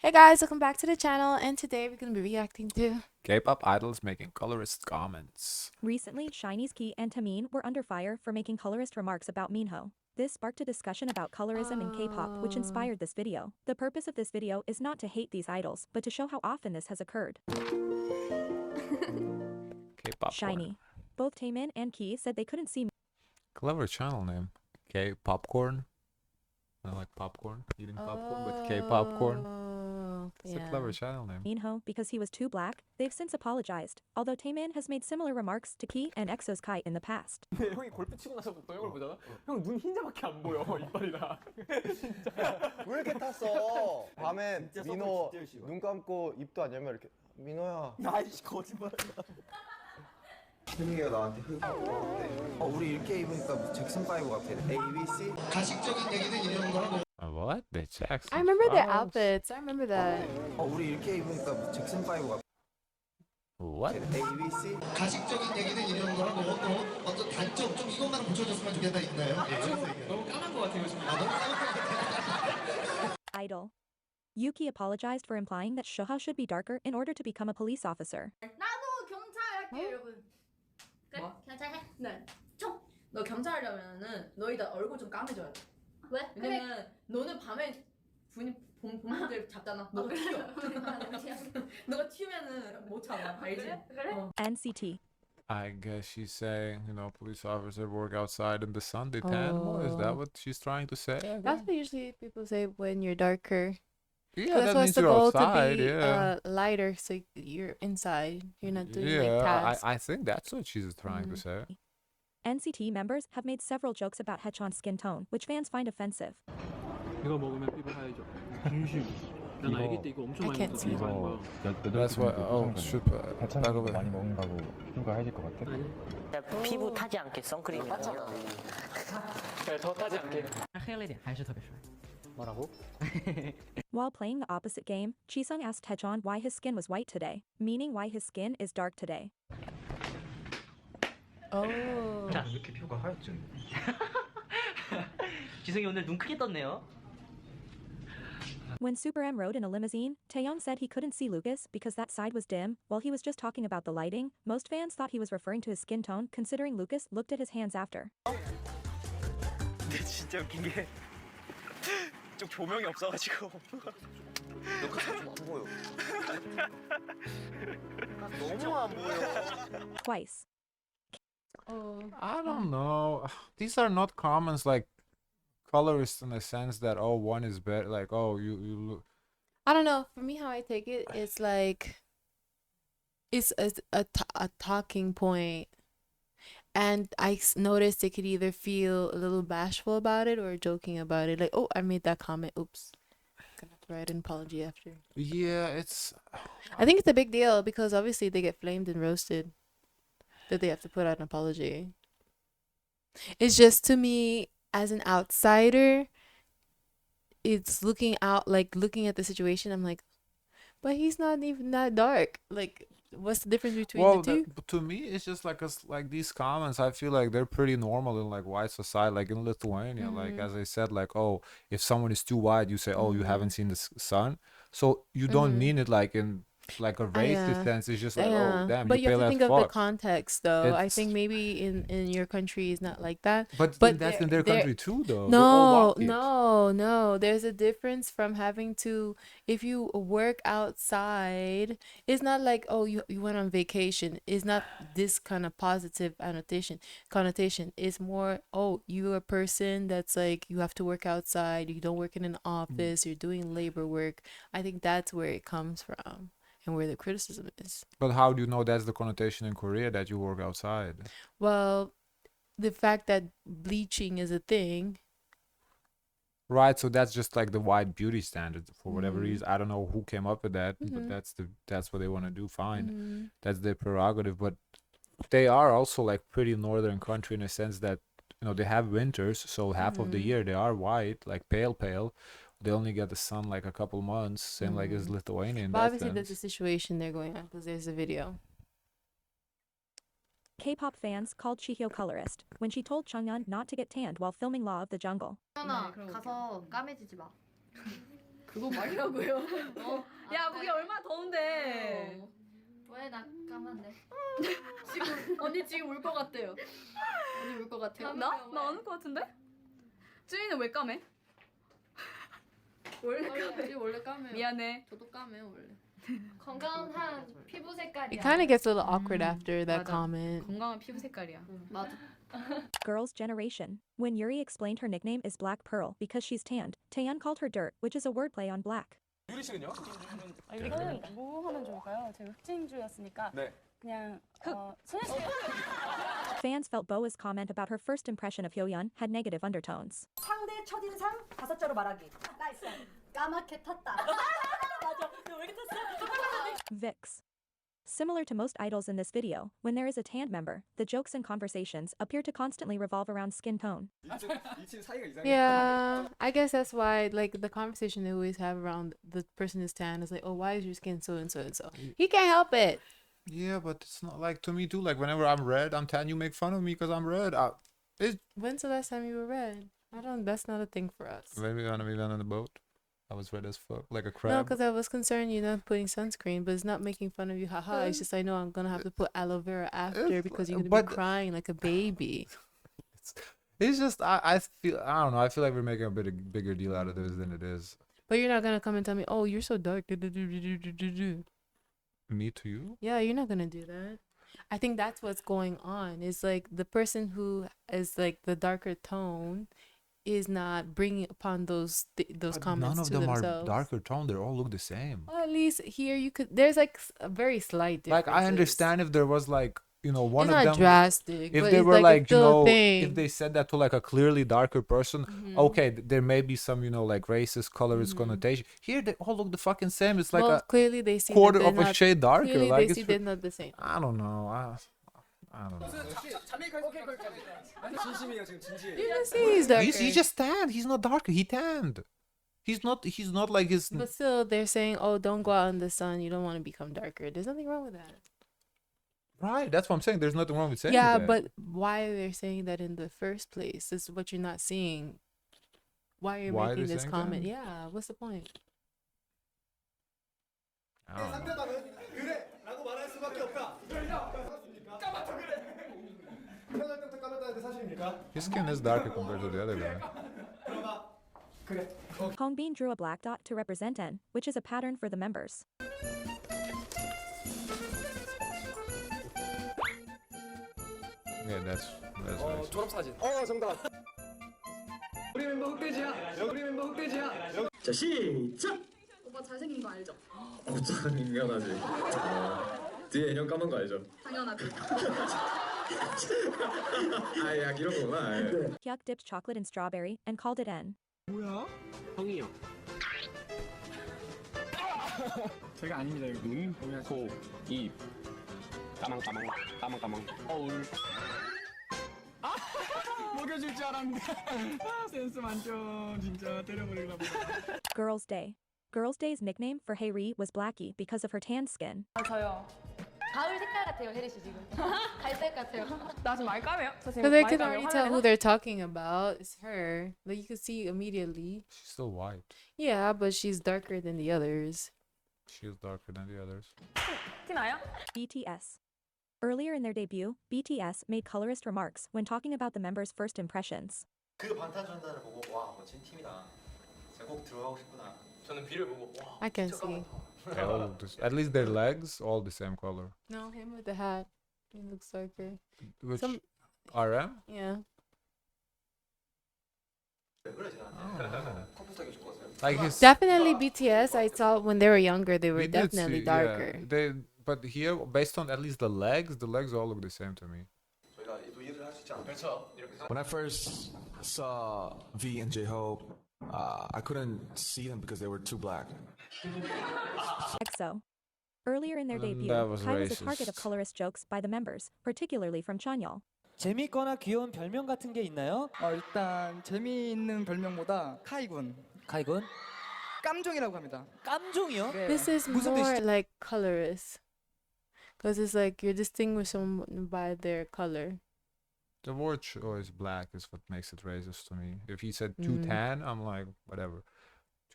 Hey guys, welcome back to the channel, and today we're gonna be reacting to K-pop idols making colorist comments. Recently, SHINee's Key and Taemin were under fire for making colorist remarks about Minho. This sparked a discussion about colorism in K-pop, which inspired this video. The purpose of this video is not to hate these idols, but to show how often this has occurred. K-pop SHINee. Both Taemin and Key said they couldn't see Clever channel name. K-popcorn. I like popcorn, eating popcorn, but K-popcorn. It's a clever channel name. Minho because he was too black. They've since apologized, although Taemin has made similar remarks to Key and EXO's Kai in the past. 형이 골프 치고 나서부터 형을 보잖아. 형 눈 흰자밖에 안 보여 이빨이랑. 진짜. 왜 이렇게 탔어? 밤에 민호 눈 감고 입도 안 열면 이렇게 민호야. 아이씨 거짓말이야. 현이가 나한테 흑 우리 이렇게 입으니까 무슨 잭슨 5 같아. A, B, C. 가식적인 얘기는 이런 거라고. What? The Jackson I remember their 5s? outfits. I remember that. 우리 이렇게 입으니까 무슨 잭슨 5 같아. What? A, B, C. 가식적인 얘기는 이런 거라고. 어떤 단점 좀 이것만 고쳐줬으면 좋겠다 있나요? 너무 까만 거 같아 요즘. 너무 까맣게. Idol. Yuki apologized for implying that Shoha should be darker in order to become a police officer. 나도 경찰 할게 여러분. 그래? 뭐? 경찰 해? 네. 총. 너 경찰 하려면은 너희 다 얼굴 좀 까매져야 돼. 왜? 왜냐면 너는 밤에 본인들 잡잖아. 너가 튀어. 너가 튀면은 못 참아. 알지? 그래? NCT. I guess she's saying, police officer work outside in the sun, they tan more. Is that what she's trying to say? That's what usually people say when you're darker. Yeah, That's that what's means the you're goal outside, to be yeah. lighter, so you're inside. You're not doing like Yeah, tasks. I think that's what she's trying to say. NCT members have made several jokes about Haechan's skin tone, which fans find offensive. 이거 먹으면 피부 하얘져. 진심. 난 아기 때 이거 엄청 I 많이 can't see. 먹었어. That's what. Oh, shoot. Back over. 많이 먹는다고 피부가 하얘질 것 같아? 아니. 피부 타지 않게 선크림이 맞잖아. 더 타지 않게. 黑了一点还是特别帅。 뭐라고? While playing the opposite game, Chisung asked Haechan why his skin was white today, meaning why his skin is dark today. Oh. 왜 이렇게 피부가 하얗지? 지성이 오늘 눈 크게 떴네요. When Super M rode in a limousine, Taeyong said he couldn't see Lucas because that side was dim. While he was just talking about the lighting, most fans thought he was referring to his skin tone, considering Lucas looked at his hands after. 근데 진짜 웃긴 게 좀 조명이 없어가지고. 너가 좀안 보여. 너무 안 보여. Twice. I don't know. These are not comments like colorist in the sense that, oh, one is better. Like, oh, you look. I don't know. For me, how I take it, it's like it's a talking point, and I noticed they could either feel a little bashful about it or joking about it. Like, oh, I made that comment. Oops. Gonna have to write an apology after. Yeah, it's. I think it's a big deal because obviously they get flamed and roasted that they have to put out an apology. It's just, to me, as an outsider, it's looking at the situation. I'm like, but he's not even that dark. Like, what's the difference between Well, the two? to me, it's just like like these comments. I feel like they're pretty normal in like white society, like in Lithuania. Like as I said, like, oh, if someone is too white, you say, oh, you haven't seen the sun. So you don't mean it like in like a racist sense. It's just like, oh, damn, but you you have pale to as think of the fuck. context, though. I It's- think maybe in your country is not like that. But But that's in their they're- country too, though. They all No, walk it. no. There's a difference from having to, if you work outside, it's not like, oh, you went on vacation. It's not this kind of positive connotation. It's more, oh, you're a person that's like, you have to work outside. You don't work in an office. You're doing labor work. I think that's where it comes from and where the criticism is. But how do you know that's the connotation in Korea that you work outside? Well, the fact that bleaching is a thing. Right, so that's just like the white beauty standard for whatever reason. I don't know who came up with that, but that's what they want to do. Fine, that's their prerogative. But they are also like pretty northern country in a sense that they have winters, so half of the year they are white, like pale. They only get the sun like a couple months, same like as Lithuania in But that obviously, there's a sense. situation they're going on because there's a video. K-pop fans called Chihyo colorist when she told Changyeon not to get tanned while filming Law of the Jungle. 현아 가서 까매지지 마. 그거 말이라고요. 야 그게 얼마나 더운데. 왜 나 까만데? 지금 언니 지금 울 것 같대요. 언니 울 것 같아요. 나? 나 안 올 것 같은데? 쯔이는 왜 까매? 원래 까매요. 미안해. 저도 까매요 원래. 건강한 피부 색깔이야. It kind of gets a little awkward after that 맞아. comment. 건강한 피부 색깔이야. 맞아. Girls' generation. When Yuri explained her nickname is Black Pearl because she's tanned, Taeyeon called her Dirt, which is a wordplay on black. 유리 씨는요? 이거는 뭐 하면 좋을까요? 제가 흑진주였으니까 네. 그냥 소녀시대 Fans felt Boa's comment about her first impression of Hyoyeon had negative undertones. 상대 첫인상 5자로 말하기. 나이스. 까맣게 탔다. 맞아. 왜 이렇게 탔어? Vix. Similar to most idols in this video, when there is a tanned member, the jokes and conversations appear to constantly revolve around skin tone. 2층 사이가 이상해. Yeah, I guess that's why, like, the conversation they always have around the person is tan is like, oh, why is your skin so and so and so? He can't help it. Yeah, but it's not like to me too. Like whenever I'm red, I'm tan. You make fun of me because I'm red. When's the last time you were red? I don't. That's not a thing for us. When we went on the boat, I was red as fuck, like a No, crab. because I was concerned you're not putting sunscreen, but it's not making fun of you. Haha. It's just I know I'm gonna have to put aloe vera after because you're gonna be crying like a baby. It's just I feel I don't know. I feel like we're making a bigger deal out of this than it is. But you're not gonna come and tell me, oh, you're so dark. Me to you? Yeah, you're not gonna do that. I think that's what's going on. Is like the person who is like the darker tone is not bringing upon those But comments none of to them themselves. are darker tone. They all look the same. Well, at least here you could. There's like a very slight difference. Like I understand if there was like one it's of not them drastic. if but they it's were like, it's like still a if thing. they said that to like a clearly darker person, okay, there may be some like racist colorist connotation. Here they all look the fucking same. It's like well, a clearly they see quarter that of a shade darker. Clearly Like they it's see they're not the same. I don't know. I don't know. 진심이에요 지금 진지해요. You can see he's darker. He's just tanned. He's not darker. He tanned. He's not like his. But still, they're saying, "Oh, don't go out in the sun. You don't want to become darker." There's nothing wrong with that. Right. That's what I'm saying. There's nothing wrong with saying Yeah, that. but why are they saying that in the first place? This is what you're not seeing. Why are you Why are making they this saying comment? that? Yeah, what's the point? I don't know. 상대방은 그래라고 말할 수밖에 없다. 까맣다 그래. 태어날 때부터 까맣다는데 사실입니까? His skin is darker compared to the other guy. 들어가. 그래. Hongbin drew a black dot to represent N, which is a pattern for the members. Yeah, that's nice. 졸업 사진. 정답. 우리 멤버 흑돼지야. 우리 멤버 흑돼지야. 자 시작. 오빠 잘생긴 거 알죠? 당연하지. 뒤에 인형 까만 거 알죠? 당연하지. 약 이런 거구나. Hyuk dipped chocolate in strawberry and called it N. 형이요. 제가 아닙니다. 이거 눈, 코, 입. 까망. 얼. 먹여줄 줄 알았는데. 센스 만점. 진짜 때려버리려고. Girls' Day. Girls' Day's nickname for Haeri was Blackie because of her tanned skin. 저요. 가을 색깔 같아요, 혜리 씨 지금. 갈색 같아요. 나 지금 많이 까매요? 저 지금 Because they 많이 can 까매요, already tell who 화면에서? they're talking about. It's her. Like you can see immediately. She's still white. Yeah, but she's darker than the others. She's darker than the others. 티나요? BTS. Earlier in their debut, BTS made colorist remarks when talking about the members' first impressions. 그 방탄소년단을 보고 와 멋진 팀이다. 제가 꼭 들어가고 싶구나. 저는 비를 보고 와. I can see. They all look at least their legs, all the same color. No, him with the hat. He looks darker. Which Some- RM? Yeah. Like his. Definitely BTS. I saw when they were younger, they were we did definitely see, yeah. darker. But here, based on at least the legs all look the same to me. 저희가 또 일을 할 수 있지 않을까? 그렇죠. 이렇게. When I first saw V and J-Hope, I couldn't see them because they were too black. EXO. Earlier in their debut, That was Kai was a target of racist. colorist jokes by the members, particularly from Chanyeol. 재밌거나 귀여운 별명 같은 게 있나요? 일단 재미있는 별명보다 카이군. 카이군? 깜종이라고 합니다. 깜종이요? 네. This is 무슨 more 뜻이죠? like colorist. Because it's like you're distinguishing someone by their color. The word choice black is what makes it racist to me. If he said too tan, I'm like whatever.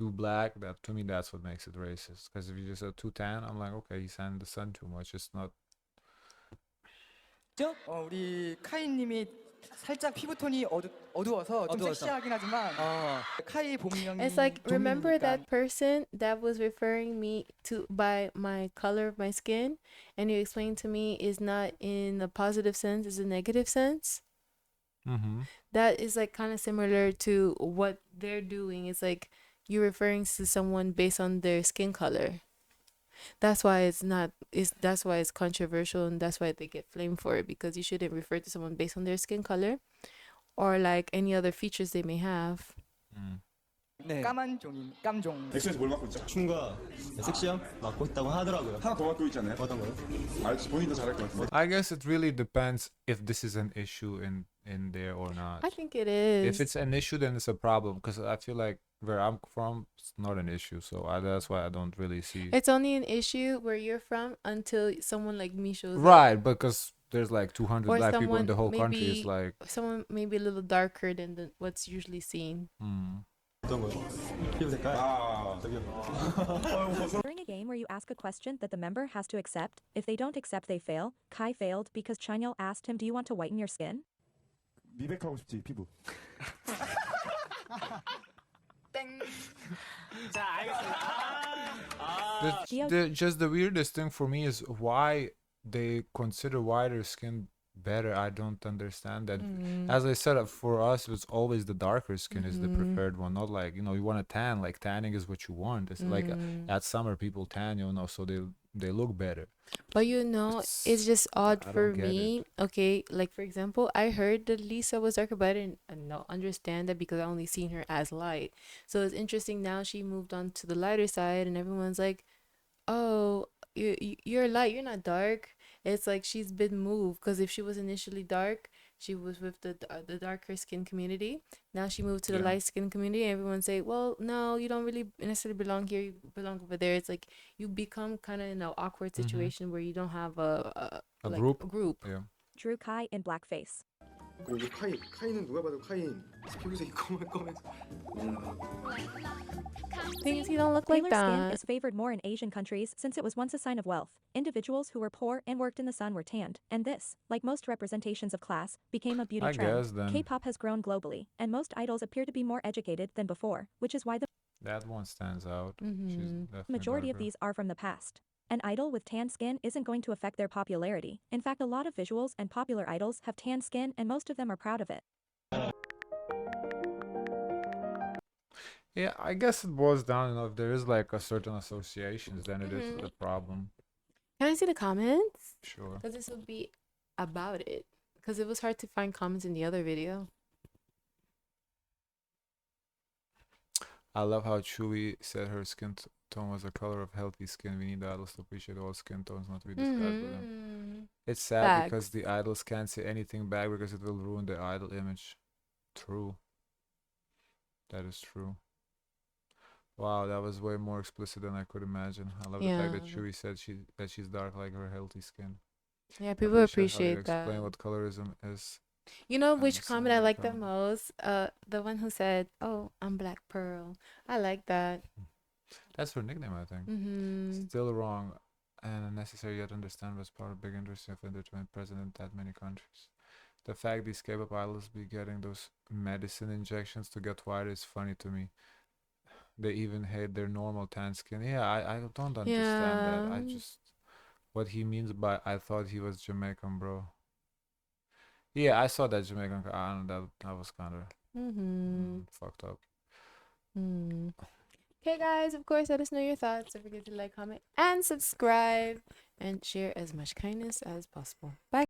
too black, that to me that's what makes it racist. Because if you just are too tan, I'm like, okay, he's in the sun too much. It's not. 우리 카이님이 살짝 피부톤이 어두워서 좀 섹시하긴 하지만 카이 본명이 It's like, remember 종민이니까. that person that was referring me to by my color of my skin, and you explained to me is not in a positive sense, it's a negative sense. Mm-hmm. That is like kind of similar to what they're doing. It's like you're referring to someone based on their skin color. That's why it's not. That's why it's controversial, and that's why they get flamed for it, because you shouldn't refer to someone based on their skin color or like any other features they may have. 네. 까만 종인, 깜종. 엑소에서 뭘 맡고 있죠? 춤과 섹시함 맡고 있다고 하더라고요. 하나 더 맡고 있지 않나요? 어떤 거요? 알지, 본인도 잘할 것 같은데. I guess it really depends if this is an issue in there or not. I think it is. If it's an issue, then it's a problem, because I feel like where I'm from, it's not an issue. So that's why I don't really see. It's only an issue where you're from until someone like me shows up. Right, because there's like 200 Or black people in someone the whole country. maybe- It's like. Someone maybe a little darker than what's usually seen. 어떤 거요? 피부 색깔? 저기요. During a game where you ask a question that the member has to accept, if they don't accept, they fail. Kai failed because Chanyeol asked him, "Do you want to whiten your skin?" 미백하고 싶지, 피부. 자, 알겠습니다. Just the weirdest thing for me is why they consider whiter skin better. I don't understand that. As I said, for us, it's always the darker skin is the preferred one. Not like, you want to tan. Like tanning is what you want. It's like at summer people tan, so they look better. But it's just odd I for don't get me. Okay, like for example, I heard that Lisa was darker, but I didn't understand that because I only seen her as light. So it's interesting now she moved on to the lighter side, and everyone's like, "Oh, you're light. You're not dark." It's like she's been moved, because if she was initially dark, she was with the darker skin community. Now she moved to the light skin community, and everyone say, "Well, no, you don't really necessarily belong here. You belong over there." It's like you become kind of in an awkward situation where you don't have a group. Yeah. Drew Kai in blackface. 그리고 카이는 누가 봐도 카이 피부색이 검해서. Things you don't look like Paler skin that. is favored more in Asian countries since it was once a sign of wealth. Individuals who were poor and worked in the sun were tanned, and this, like most representations of class, became a beauty I trend. guess then. K-pop has grown globally, and most idols appear to be more educated than before, which is why the That one stands out. She's definitely majority of darker. these are from the past. An idol with tan skin isn't going to affect their popularity. In fact, a lot of visuals and popular idols have tan skin, and most of them are proud of it. Yeah, I guess it boils down, if there is like a certain associations, then it is the problem. Can I see the comments? Sure. Because this will be about it. Because it was hard to find comments in the other video. I love how Chewy said her skin tone was the color of healthy skin. We need the idols to appreciate all skin tones, not to be disguised with them. It's sad because the idols can't say anything back because it will ruin the idol image. True. That is true. Wow, that was way more explicit than I could imagine. I love the fact that Chewy said she's dark like her healthy skin. Yeah, people appreciate that. Explain what colorism is. You know which comment I like the most? The one who said, "Oh, I'm Black Pearl." I like that. That's her nickname, I think. Still wrong and unnecessary, yet understand was part of big industry of entertainment present in that many countries. The fact these K-pop idols be getting those medicine injections to get whiter is funny to me. They even hate their normal tan skin. Yeah, I don't understand that. I just what he means by I thought he was Jamaican, bro. Yeah, I saw that Jamaican. I don't know, that was kind of fucked up. Okay, guys, of course, let us know your thoughts. Don't forget to like, comment, and subscribe, and share as much kindness as possible. Bye.